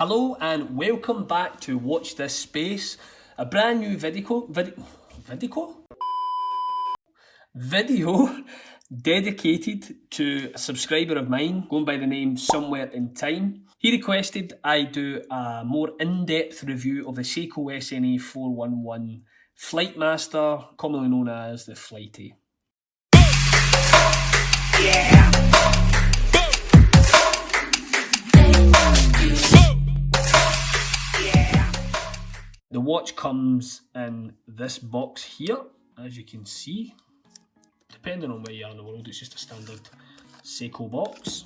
Hello and welcome back to Watch This Space, a brand new video dedicated to a subscriber of mine going by the name Somewhere in Time. He requested I do a more in-depth review of the SEIKO SNA411 Flightmaster, commonly known as the Flighty. Yeah. The watch comes in this box here, as you can see. Depending on where you are in the world, it's just a standard SEIKO box.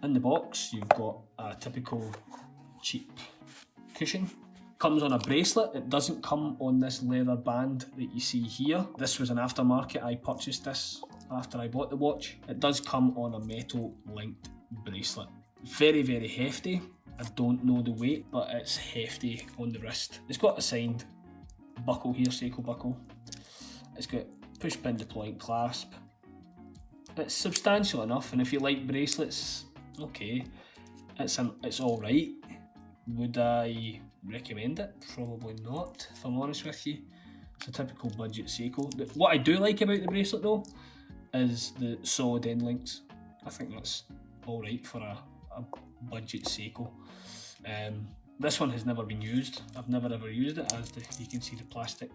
In the box, you've got a typical cheap cushion. Comes on a bracelet. It doesn't come on this leather band that you see here. This was an aftermarket. I purchased this after I bought the watch. It does come on a metal linked bracelet. Very, very hefty. I don't know the weight, but it's hefty on the wrist. It's got a signed buckle here, SEIKO buckle. It's got push pin deployment clasp. It's substantial enough, and if you like bracelets, okay, it's all right. Would I recommend it? Probably not, if I'm honest with you. It's a typical budget SEIKO. What I do like about the bracelet though is the solid end links. I think that's all right for a budget SEIKO. This one has never been used. I've never ever used it, as you can see the plastic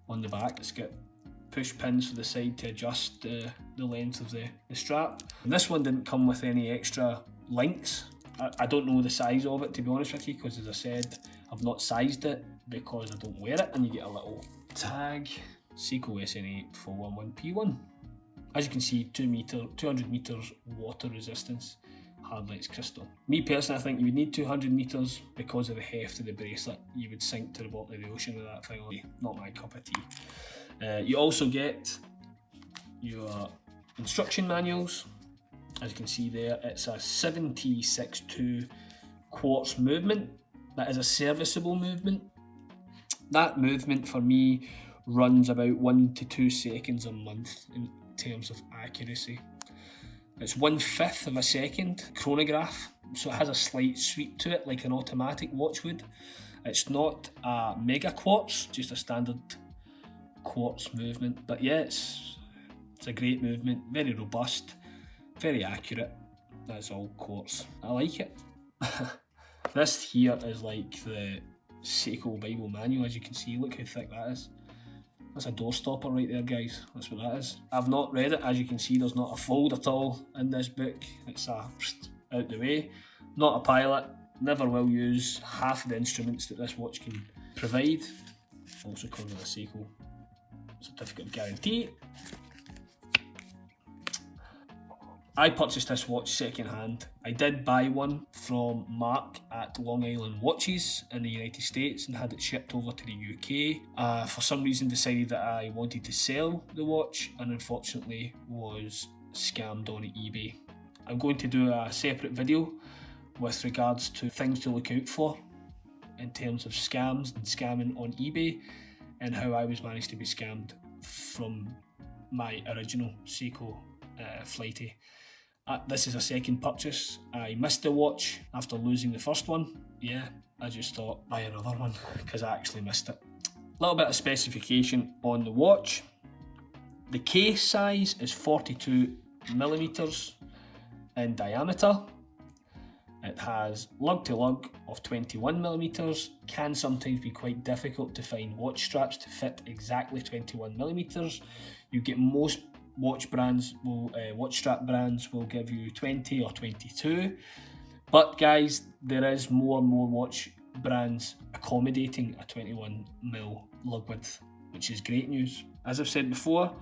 on the back. It's got push pins for the side to adjust the length of the strap. And this one didn't come with any extra links. I don't know the size of it, to be honest with you, because as I said, I've not sized it because I don't wear it. And you get a little tag, SEIKO SNA411P1. As you can see, 200 meters water resistance, hard lights crystal. Me personally, I think you would need 200 meters because of the heft of the bracelet. You would sink to the bottom of the ocean with that thing on. Not my cup of tea. You also get your instruction manuals. As you can see there, it's a 7T62 quartz movement. That is a serviceable movement. That movement for me runs about 1 to 2 seconds a month in terms of accuracy. It's 1/5 of a second chronograph, so it has a slight sweep to it like an automatic watch would. It's not a mega quartz, just a standard quartz movement. But yeah, it's a great movement, very robust, very accurate. That's all quartz. I like it. This here is like the SEIKO Bible manual, as you can see. Look how thick that is. That's a door stopper right there, guys. That's what that is. I've not read it. As you can see, there's not a fold at all in this book. It's out the way. Not a pilot. Never will use half of the instruments that this watch can provide. Also comes with a SEIKO certificate of guarantee. I purchased this watch second hand. I did buy one from Mark at Long Island Watches in the United States and had it shipped over to the UK. For some reason decided that I wanted to sell the watch and unfortunately was scammed on eBay. I'm going to do a separate video with regards to things to look out for in terms of scams and scamming on eBay and how I was managed to be scammed from my original SEIKO Flighty. This is a second purchase. I missed the watch after losing the first one. Yeah, I just thought buy another one because I actually missed it. A little bit of specification on the watch. The case size is 42mm in diameter. It has lug to lug of 21mm. Can sometimes be quite difficult to find watch straps to fit exactly 21mm. You get most watch strap brands will give you 20 or 22, but guys, there is more and more watch brands accommodating a 21mm lug width, which is great news. As I've said before,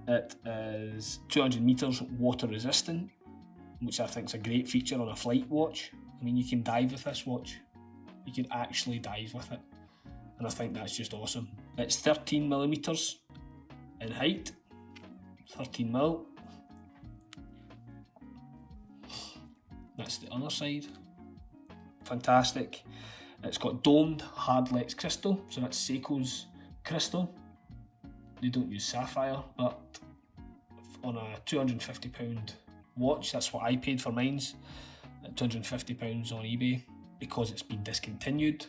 it is 200 meters water resistant, which I think is a great feature on a flight watch. I mean, you can dive with this watch. You can actually dive with it, and I think that's just awesome. It's 13mm in height. 13mm. That's the other side. Fantastic. It's got domed hard lex crystal, so that's SEIKO's crystal. They don't use sapphire, but on a £250 watch, that's what I paid for mine's. at £250 on eBay because it's been discontinued.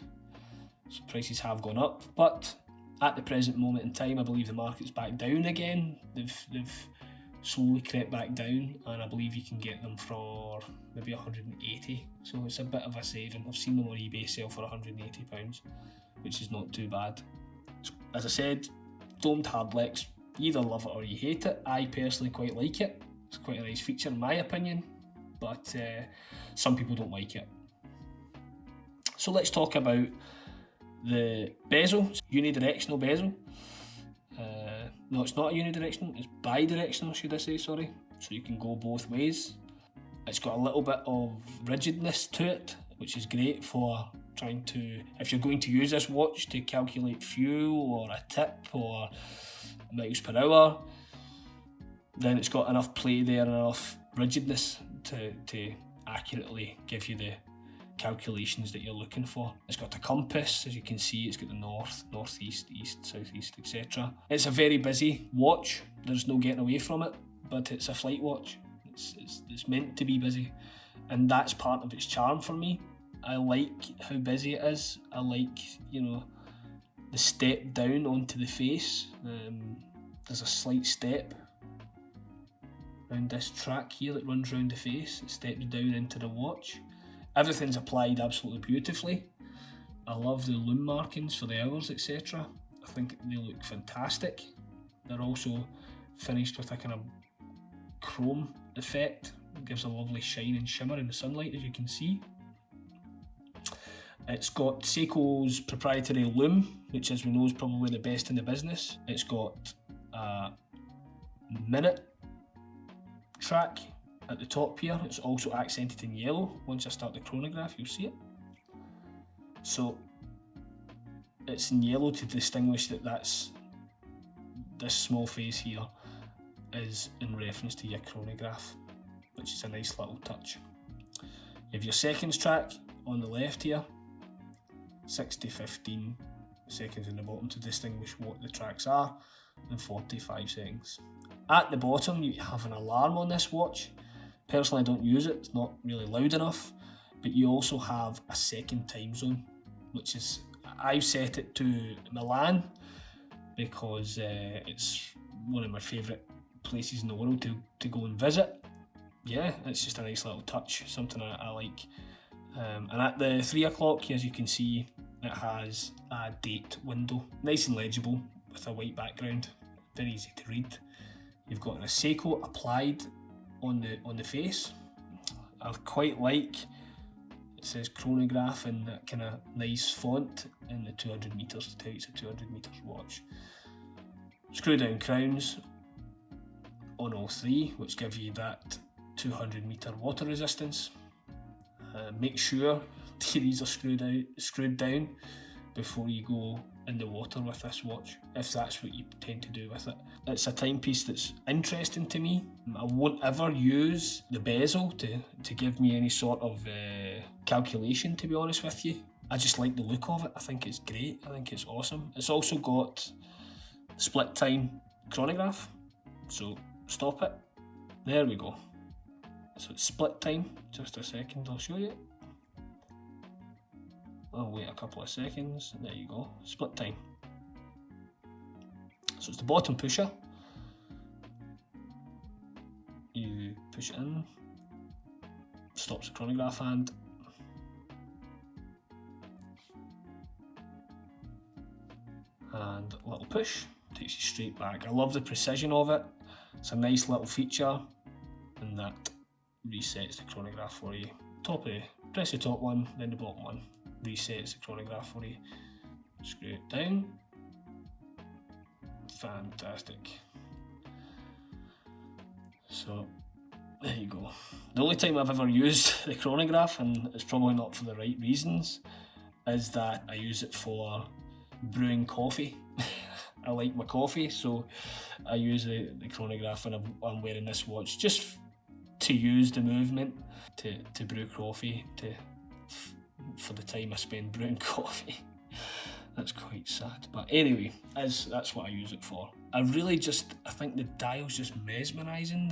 So prices have gone up, but at the present moment in time, I believe the market's back down again. They've slowly crept back down, and I believe you can get them for maybe 180. So it's a bit of a saving. I've seen them on eBay sell for £180, which is not too bad. As I said, domed hardlex, you either love it or you hate it. I personally quite like it. It's quite a nice feature in my opinion, but some people don't like it. So let's talk about the bezel, unidirectional bezel. No, it's not a unidirectional, it's bidirectional, should I say, sorry. So you can go both ways. It's got a little bit of rigidness to it, which is great for trying to, if you're going to use this watch to calculate fuel or a tip or miles per hour, then it's got enough play there and enough rigidness to accurately give you the calculations that you're looking for. It's got a compass, as you can see. It's got the north, northeast, east, southeast, etc. It's a very busy watch. There's no getting away from it, but it's a flight watch. It's meant to be busy, and that's part of its charm for me. I like how busy it is. I like, you know, the step down onto the face. There's a slight step around this track here that runs around the face. It steps down into the watch. Everything's applied absolutely beautifully. I love the lume markings for the hours, etc. I think they look fantastic. They're also finished with a kind of chrome effect. It gives a lovely shine and shimmer in the sunlight, as you can see. It's got SEIKO's proprietary lume, which, as we know, is probably the best in the business. It's got a minute track at the top here. It's also accented in yellow. Once I start the chronograph, you'll see it. So it's in yellow to distinguish that this small face here is in reference to your chronograph, which is a nice little touch. You have your seconds track on the left here, 60-15 seconds in the bottom to distinguish what the tracks are, and 45 seconds. At the bottom you have an alarm on this watch. Personally, I don't use it, it's not really loud enough, but you also have a second time zone, which is, I've set it to Milan because it's one of my favourite places in the world to go and visit. Yeah, it's just a nice little touch, something I like. And at the 3 o'clock, as you can see, it has a date window, nice and legible with a white background, very easy to read. You've got a SEIKO applied on the face. I quite like, it says chronograph in that kind of nice font in the 200 metres to tell you it's a 200 metres watch. Screw down crowns on all three, which give you that 200 metre water resistance. Make sure these are screwed down before you go in the water with this watch, if that's what you tend to do with it. It's a timepiece that's interesting to me. I won't ever use the bezel to give me any sort of calculation, to be honest with you. I just like the look of it. I think it's great. I think it's awesome. It's also got split time chronograph, so stop it. There we go. So it's split time. Just a second, I'll show you. I'll wait a couple of seconds. There you go. Split time. So it's the bottom pusher. You push it in. Stops the chronograph hand. And a little push. Takes you straight back. I love the precision of it. It's a nice little feature. And that resets the chronograph for you. Press the top one, then the bottom one. Resets the chronograph for you. Screw it down. Fantastic. So there you go. The only time I've ever used the chronograph, and it's probably not for the right reasons, is that I use it for brewing coffee. I like my coffee, so I use the chronograph when I'm wearing this watch, just to use the movement to brew coffee for the time I spend brewing coffee. That's quite sad, but anyway, that's what I use it for. I think the dial's just mesmerising.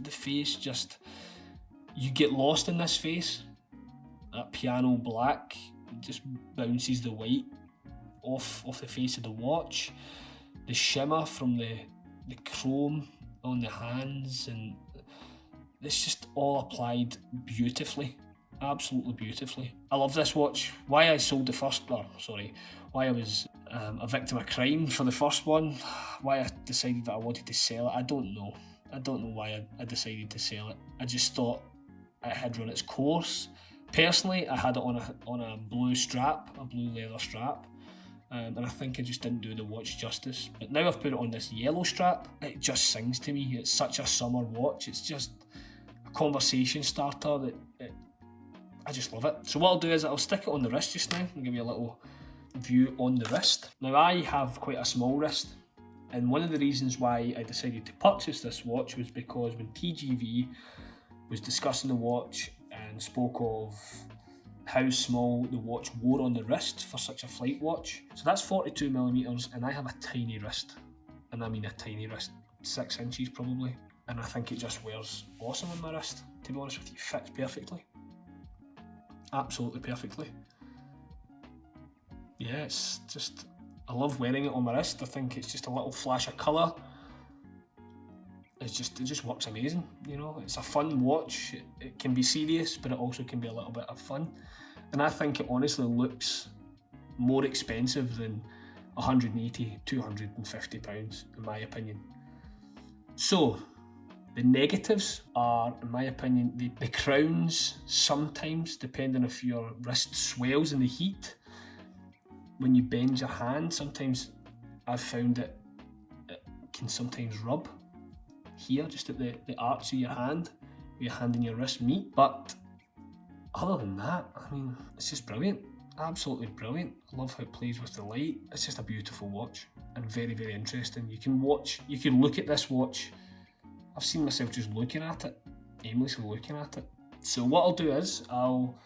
The face, just, You get lost in this face. That piano black just bounces the white off the face of the watch. The shimmer from the chrome on the hands, and it's just all applied beautifully, absolutely beautifully. I love this watch. Why I sold the first, why I was a victim of crime for the first one, why I decided that I wanted to sell it, I don't know. I don't know why I decided to sell it. I just thought it had run its course. Personally, I had it on a blue strap, a blue leather strap. And I think I just didn't do the watch justice. But now I've put it on this yellow strap, it just sings to me. It's such a summer watch. It's just a conversation starter that I just love it. So what I'll do is I'll stick it on the wrist just now and give you a little view on the wrist. Now I have quite a small wrist, and one of the reasons why I decided to purchase this watch was because when TGV was discussing the watch and spoke of how small the watch wore on the wrist for such a flight watch. So that's 42mm, and I have a tiny wrist, and I mean a tiny wrist, 6 inches probably, and I think it just wears awesome on my wrist. To be honest with you, it fits perfectly, absolutely perfectly. Yeah, it's just, I love wearing it on my wrist. I think it's just a little flash of colour. It just works amazing, you know. It's a fun watch. It can be serious, but it also can be a little bit of fun. And I think it honestly looks more expensive than £180, £250 in my opinion. So the negatives are, in my opinion, the crowns sometimes, depending if your wrist swells in the heat, when you bend your hand, sometimes I've found it can sometimes rub here, just at the arch of your hand, where your hand and your wrist meet. But other than that, I mean, it's just brilliant, absolutely brilliant. I love how it plays with the light. It's just a beautiful watch and very, very interesting. You can look at this watch. I've seen myself just looking at it, aimlessly looking at it. So what I'll do is I'll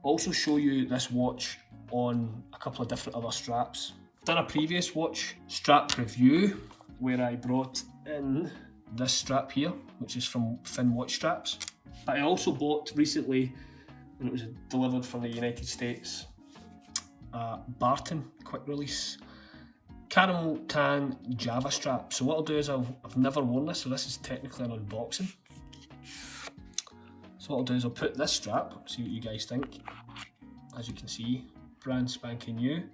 also show you this watch on a couple of different other straps. I've done a previous watch strap review where I brought in this strap here, which is from Finn Watch Straps. But I also bought recently, and it was delivered from the United States, Barton quick release caramel tan Java strap. So what I'll do is I've never worn this, so this is technically an unboxing. So what I'll do is I'll put this strap, see what you guys think. As you can see, brand spanking new,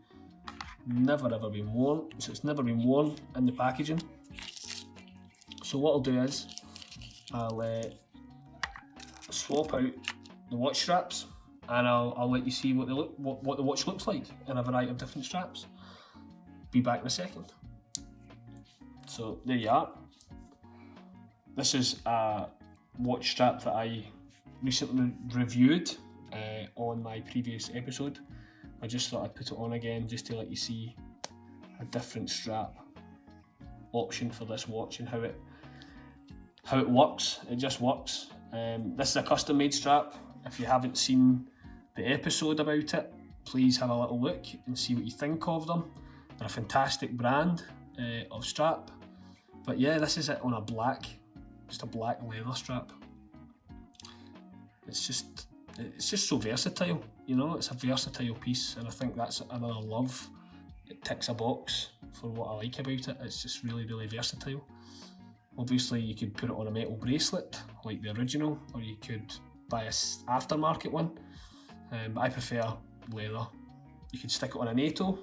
never ever been worn, so it's never been worn in the packaging. So what I'll do is I'll swap out the watch straps, and I'll let you see what the watch looks like in a variety of different straps. Be back in a second. So there you are. This is a watch strap that I recently reviewed on my previous episode. I just thought I'd put it on again just to let you see a different strap option for this watch and how it works. It just works. This is a custom made strap. If you haven't seen the episode about it, please have a little look and see what you think of them. They're a fantastic brand of strap. But yeah, this is it on just a black leather strap. It's just so versatile, you know. It's a versatile piece, and I think that's another love. It ticks a box for what I like about it. It's just really, really versatile. Obviously, you could put it on a metal bracelet like the original, or you could buy an aftermarket one. But I prefer leather. You could stick it on a NATO.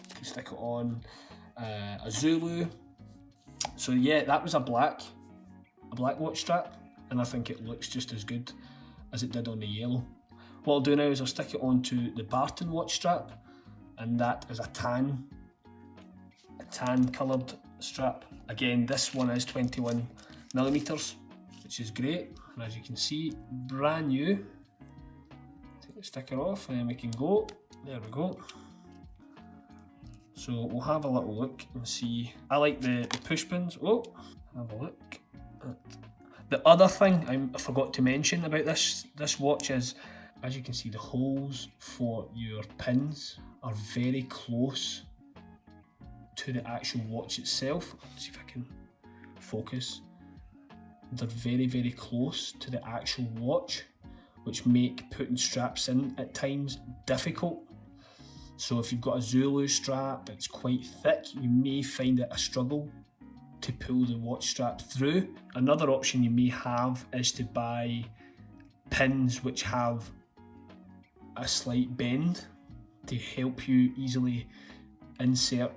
You could stick it on a Zulu. So yeah, that was a black watch strap, and I think it looks just as good as it did on the yellow. What I'll do now is I'll stick it onto the Barton watch strap, and that is a tan coloured strap. Again, this one is 21mm, which is great, and as you can see, brand new. Take the sticker off and then we can go. There we go. So we'll have a little look and see. I like the push pins. Oh, have a look. The other thing I forgot to mention about this watch is, as you can see, the holes for your pins are very close to the actual watch itself. Let's see if I can focus. They're very, very close to the actual watch. which make putting straps in at times difficult. So if you've got a Zulu strap that's quite thick, you may find it a struggle to pull the watch strap through. Another option you may have is to buy pins which have a slight bend to help you easily insert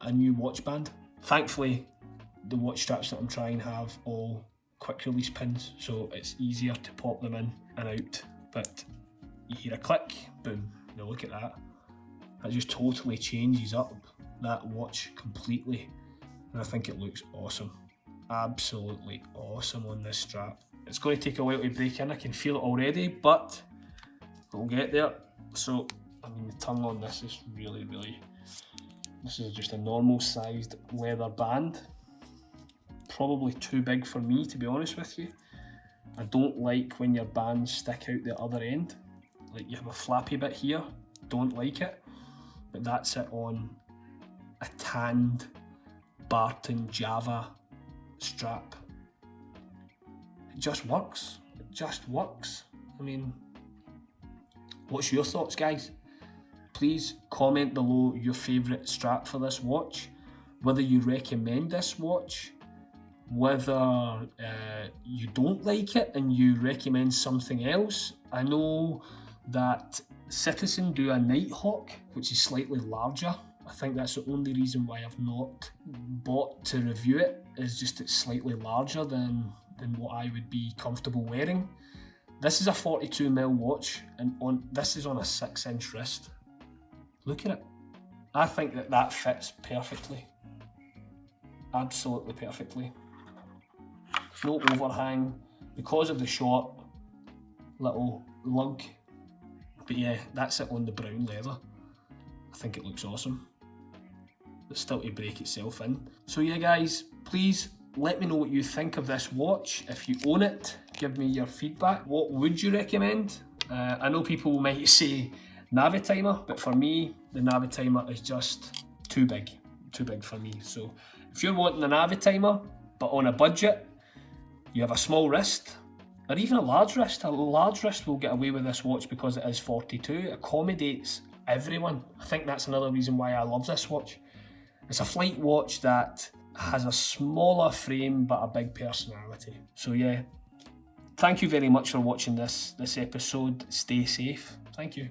a new watch band. Thankfully, the watch straps that I'm trying have all quick release pins, so it's easier to pop them in and out. But you hear a click, boom, now look at that. That just totally changes up that watch completely, and I think it looks awesome. Absolutely awesome on this strap. It's going to take a while to break in, I can feel it already, but we'll get there. So, I mean, the tongue on this is really, this is just a normal sized leather band. Probably too big for me, to be honest with you. I don't like when your bands stick out the other end. Like you have a flappy bit here, don't like it. But that's it on a tanned Barton Java strap. It just works. It just works. I mean, what's your thoughts, guys? Please comment below your favourite strap for this watch, whether you recommend this watch, whether you don't like it and you recommend something else. I know that Citizen do a Nighthawk, which is slightly larger. I think that's the only reason why I've not bought to review it, is just it's slightly larger than what I would be comfortable wearing. This is a 42mm watch, and this is on a 6-inch wrist. Look at it. I think that fits perfectly. Absolutely perfectly. There's no overhang because of the short little lug. But yeah, that's it on the brown leather. I think it looks awesome. It's still to break itself in. So yeah guys, please let me know what you think of this watch. If you own it, give me your feedback. What would you recommend? I know people might say Navitimer, but for me, the Navitimer is just too big for me. So if you're wanting an Navitimer, but on a budget, you have a small wrist, or even a large wrist will get away with this watch because it is 42. It accommodates everyone. I think that's another reason why I love this watch. It's a flight watch that has a smaller frame but a big personality. So yeah, thank you very much for watching this episode. Stay safe. Thank you.